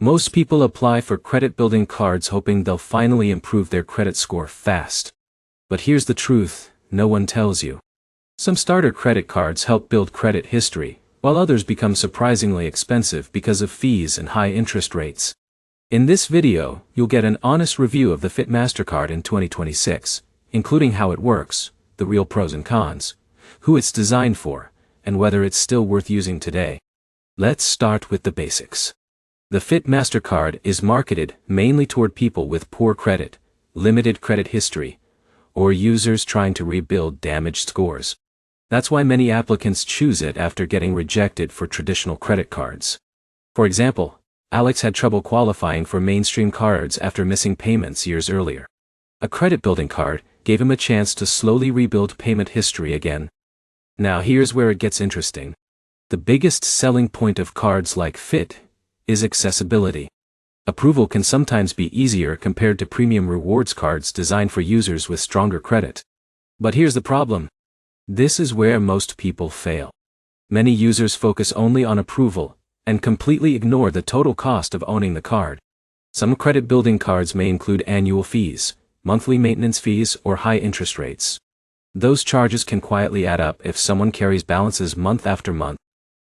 Most people apply for credit-building cards hoping they'll finally improve their credit score fast. But here's the truth, no one tells you. Some starter credit cards help build credit history, while others become surprisingly expensive because of fees and high interest rates. In this video, you'll get an honest review of the Fit Mastercard in 2026, including how it works, the real pros and cons, who it's designed for, and whether it's still worth using today. Let's start with the basics. The Fit Mastercard is marketed mainly toward people with poor credit, limited credit history, or users trying to rebuild damaged scores. That's why many applicants choose it after getting rejected for traditional credit cards. For example, Alex had trouble qualifying for mainstream cards after missing payments years earlier. A credit-building card gave him a chance to slowly rebuild payment history again. Now here's where it gets interesting. The biggest selling point of cards like Fit is accessibility. Approval can sometimes be easier compared to premium rewards cards designed for users with stronger credit. But here's the problem. This is where most people fail. Many users focus only on approval and completely ignore the total cost of owning the card. Some credit-building cards may include annual fees, monthly maintenance fees, or high interest rates. Those charges can quietly add up if someone carries balances month after month.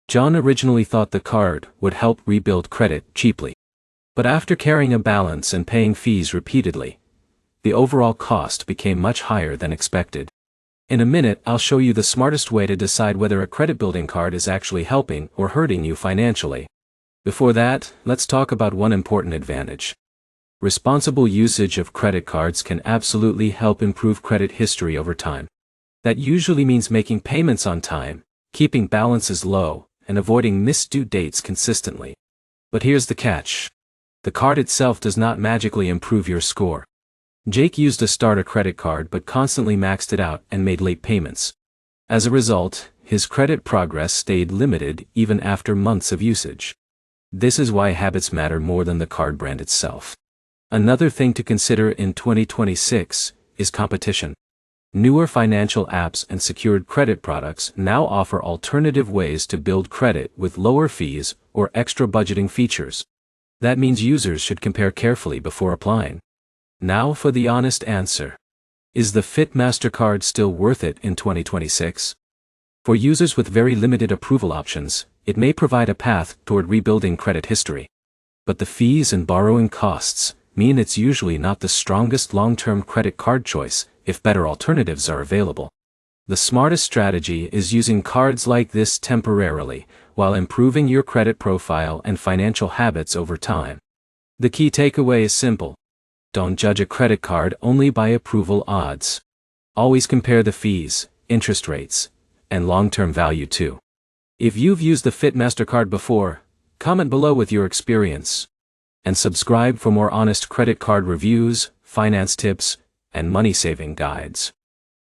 John originally thought the card would help rebuild credit cheaply. But after carrying a balance and paying fees repeatedly, the overall cost became much higher than expected. In a minute, I'll show you the smartest way to decide whether a credit-building card is actually helping or hurting you financially. Before that, let's talk about one important advantage. Responsible usage of credit cards can absolutely help improve credit history over time. That usually means making payments on time, keeping balances low, and avoiding missed due dates consistently. But here's the catch. The card itself does not magically improve your score. Jake used a starter credit card but constantly maxed it out and made late payments. As a result, his credit progress stayed limited even after months of usage. This is why habits matter more than the card brand itself. Another thing to consider in 2026 is competition. Newer financial apps and secured credit products now offer alternative ways to build credit with lower fees or extra budgeting features. That means users should compare carefully before applying. Now for the honest answer. Is the Fit Mastercard still worth it in 2026? For users with very limited approval options, it may provide a path toward rebuilding credit history. But the fees and borrowing costs mean it's usually not the strongest long-term credit card choice if better alternatives are available. The smartest strategy is using cards like this temporarily, while improving your credit profile and financial habits over time. The key takeaway is simple. Don't judge a credit card only by approval odds. Always compare the fees, interest rates, and long-term value too. If you've used the Fit Mastercard before, comment below with your experience. And subscribe for more honest credit card reviews, finance tips, and money-saving guides.